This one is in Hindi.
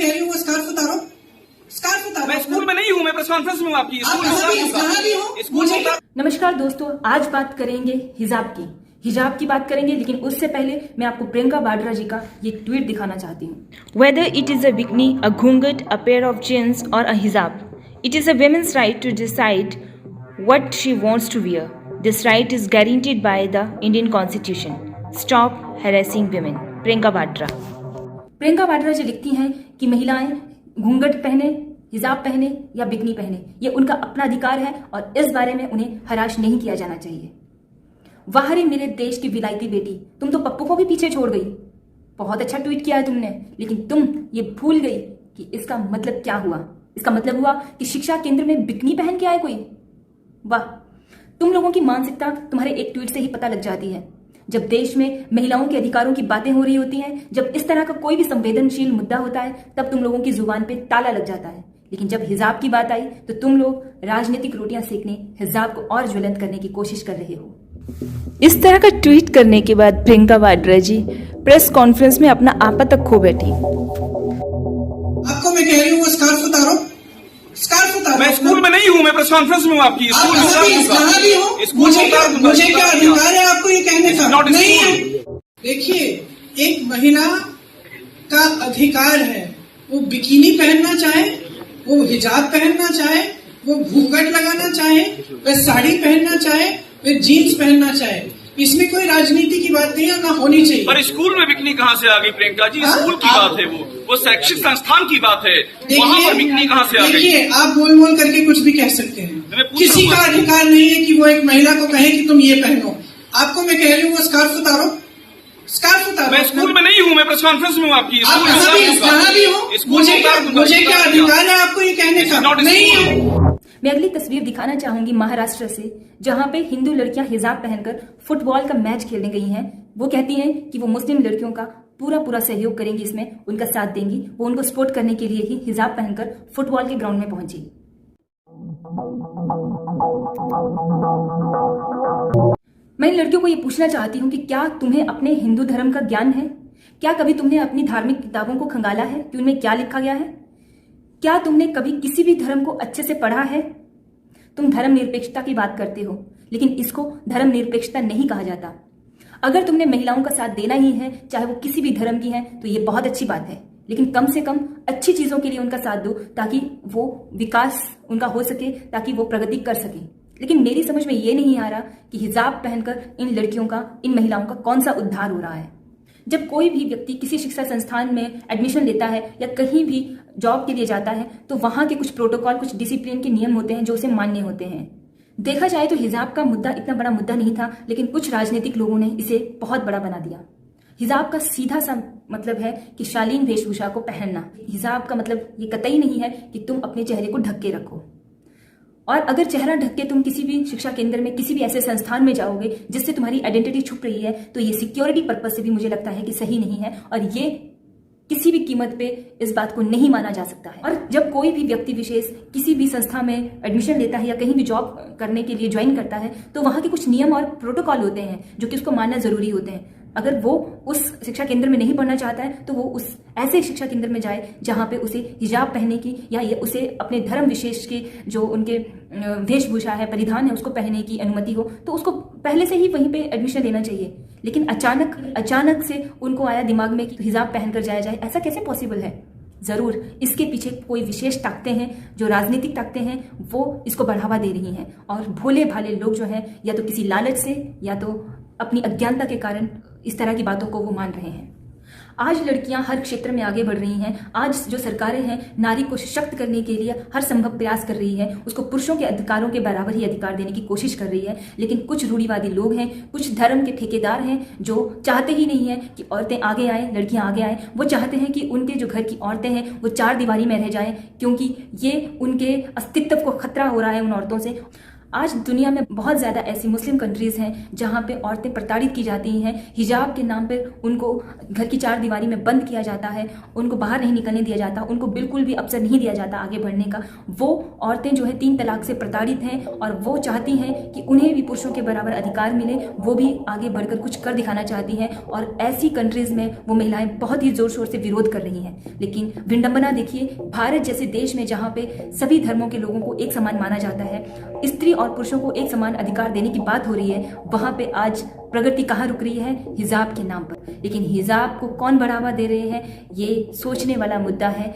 कह रही हूँ वो स्कार्फ उतारो, स्कार्फ उतारो। मैं स्कूल में नहीं हूँ, मैं प्रेस कॉन्फ्रेंस में हूँ आपकी। कहाँ भी हो। नमस्कार दोस्तों, आज बात करेंगे हिजाब की बात करेंगे, लेकिन उससे पहले मैं आपको प्रियंका वाड्रा जी का ये ट्वीट दिखाना चाहती हूँ। Whether it is a bikini, a घूंघट, a pair of jeans or a hijab, it is a woman's right to decide what she wants to wear. This right is guaranteed by the Indian Constitution. Stop harassing women. Priyanka Vadra जी लिखती हैं कि महिलाएं घूंघट पहने, हिजाब पहने या बिकनी पहने, ये उनका अपना अधिकार है और इस बारे में उन्हें हराश नहीं किया जाना चाहिए। वाह रे मेरे देश की विलायती बेटी, तुम तो पप्पू को भी पीछे छोड़ गई। बहुत अच्छा ट्वीट किया है तुमने, लेकिन तुम ये भूल गई कि इसका मतलब क्या हुआ। इसका मतलब हुआ कि शिक्षा केंद्र में बिकनी पहन के आए कोई। वाह, तुम लोगों की मानसिकता तुम्हारे एक ट्वीट से ही पता लग जाती है। जब देश में महिलाओं के अधिकारों की बातें हो रही होती हैं, जब इस तरह का कोई भी संवेदनशील मुद्दा होता है, तब तुम लोगों की जुबान पे ताला लग जाता है। लेकिन जब हिजाब की बात आई तो तुम लोग राजनीतिक रोटियां सेकने, हिजाब को और ज्वलंत करने की कोशिश कर रहे हो। इस तरह का ट्वीट करने के बाद प्रियंका वाड्रा जी प्रेस कॉन्फ्रेंस में अपना आपा तक खो बैठी। आपको मैं कह रही हूँ वो स्कार्फ उतारो, स्कार्फ उतारो। मैं स्कूल में नहीं हूँ, मैं प्रेस कॉन्फ्रेंस में हूँ आपकी। कहाँ भी हो। मुझे क्या अधिकार है आपको ये कहने का? नहीं है। देखिए, एक महिला का अधिकार है, वो बिकिनी पहनना चाहे, वो हिजाब पहनना चाहे, वो घूंघट लगाना चाहे, वह साड़ी पहनना चाहे, वह जीन्स पहनना चाहे। इसमें कोई राजनीति की बात नहीं है, ना होनी चाहिए। पर स्कूल में बिकनी कहाँ से आ गई प्रियंका जी? स्कूल की बात है, वो शैक्षिक संस्थान की बात है। वहाँ पर बिकनी कहाँ से आ गई? देखिए, आप बोल बोल करके कुछ भी कह सकते हैं। किसी का अधिकार नहीं है कि वो एक महिला को कहे कि तुम ये पहनो। आपको मैं कह रही हूँ वो स्कार्फ उतारो, स्कार्फ उतारो। मैं स्कूल में नहीं हूँ, मैं प्रेस कॉन्फ्रेंस में हूँ आपकी। कहाँ भी हो। मुझे क्या अधिकार है आपको ये कहने का? नहीं है। मैं अगली तस्वीर दिखाना चाहूंगी महाराष्ट्र से, जहां पे हिंदू लड़कियां हिजाब पहनकर फुटबॉल का मैच खेलने गई हैं। वो कहती हैं कि वो मुस्लिम लड़कियों का पूरा सहयोग करेंगी, इसमें उनका साथ देंगी। वो उनको सपोर्ट करने के लिए ही हिजाब पहनकर फुटबॉल के ग्राउंड में पहुंची। मैं इन लड़कियों को ये पूछना चाहती हूँ कि क्या तुम्हें अपने हिंदू धर्म का ज्ञान है? क्या कभी तुमने अपनी धार्मिक किताबों को खंगाला है कि उनमें क्या लिखा गया है? क्या तुमने कभी किसी भी धर्म को अच्छे से पढ़ा है? तुम धर्म निरपेक्षता की बात करते हो, लेकिन इसको धर्म निरपेक्षता नहीं कहा जाता। अगर तुमने महिलाओं का साथ देना ही है, चाहे वो किसी भी धर्म की हैं, तो ये बहुत अच्छी बात है, लेकिन कम से कम अच्छी चीजों के लिए उनका साथ दो, ताकि वो विकास उनका हो सके, ताकि वो प्रगति कर सके। लेकिन मेरी समझ में ये नहीं आ रहा कि हिजाब पहनकर इन लड़कियों का, इन महिलाओं का कौन सा उद्धार हो रहा है। जब कोई भी व्यक्ति किसी शिक्षा संस्थान में एडमिशन लेता है या कहीं भी जॉब के लिए जाता है, तो वहां के कुछ प्रोटोकॉल, कुछ डिसिप्लिन के नियम होते हैं जो उसे मान्य होते हैं। देखा जाए तो हिजाब का मुद्दा इतना बड़ा मुद्दा नहीं था, लेकिन कुछ राजनीतिक लोगों ने इसे बहुत बड़ा बना दिया। हिजाब का सीधा सा मतलब है कि शालीन वेशभूषा को पहनना। हिजाब का मतलब ये कतई नहीं है कि तुम अपने चेहरे को ढक के रखो। और अगर चेहरा ढक के तुम किसी भी शिक्षा केंद्र में, किसी भी ऐसे संस्थान में जाओगे जिससे तुम्हारी आइडेंटिटी छुप रही है, तो ये सिक्योरिटी पर्पस से भी मुझे लगता है कि सही नहीं है, और ये किसी भी कीमत पे इस बात को नहीं माना जा सकता है। और जब कोई भी व्यक्ति विशेष किसी भी संस्था में एडमिशन लेता है या कहीं भी जॉब करने के लिए ज्वाइन करता है, तो वहां के कुछ नियम और प्रोटोकॉल होते हैं जो कि उसको मानना जरूरी होते हैं। अगर वो उस शिक्षा केंद्र में नहीं पढ़ना चाहता है, तो वो उस ऐसे शिक्षा केंद्र में जाए जहां पे उसे हिजाब पहनने की या ये उसे अपने धर्म विशेष के जो उनके वेशभूषा है, परिधान है, उसको पहनने की अनुमति हो, तो उसको पहले से ही वहीं पे एडमिशन लेना चाहिए। लेकिन अचानक से उनको आया दिमाग में कि हिजाब पहनकर जाया जाए, ऐसा कैसे पॉसिबल है? जरूर इसके पीछे कोई विशेष ताकतें हैं, जो राजनीतिक ताकतें हैं, वो इसको बढ़ावा दे रही हैं। और भोले भाले लोग जो हैं, या तो किसी लालच से या तो अपनी अज्ञानता के कारण इस तरह की बातों को वो मान रहे हैं। आज लड़कियां हर क्षेत्र में आगे बढ़ रही हैं। आज जो सरकारें हैं, नारी को सशक्त करने के लिए हर संभव प्रयास कर रही है, उसको पुरुषों के अधिकारों के बराबर ही अधिकार देने की कोशिश कर रही है। लेकिन कुछ रूढ़िवादी लोग हैं, कुछ धर्म के ठेकेदार हैं, जो चाहते ही नहीं है कि औरतें आगे आए, लड़कियां आगे आए। वो चाहते हैं कि उनके जो घर की औरतें हैं वो चार दीवारी में रह जाएं, क्योंकि ये उनके अस्तित्व को खतरा हो रहा है उन औरतों से। आज दुनिया में बहुत ज़्यादा ऐसी मुस्लिम कंट्रीज़ हैं जहाँ पे औरतें प्रताड़ित की जाती हैं, हिजाब के नाम पे उनको घर की चार दीवारी में बंद किया जाता है, उनको बाहर नहीं निकलने दिया जाता, उनको बिल्कुल भी अवसर नहीं दिया जाता आगे बढ़ने का। वो औरतें जो है 3 तलाक से प्रताड़ित हैं और वो चाहती हैं कि उन्हें भी पुरुषों के बराबर अधिकार मिले, वो भी आगे बढ़कर कुछ कर दिखाना चाहती हैं और ऐसी कंट्रीज़ में वो महिलाएं बहुत ही ज़ोर शोर से विरोध कर रही हैं। लेकिन विडंबना देखिए, भारत जैसे देश में जहाँ पे सभी धर्मों के लोगों को एक समान माना जाता है, स्त्री और पुरुषों को एक समान अधिकार देने की बात हो रही है, वहां पे आज प्रगति कहाँ रुक रही है? हिजाब के नाम पर। लेकिन हिजाब को कौन बढ़ावा दे रहे हैं, ये सोचने वाला मुद्दा है।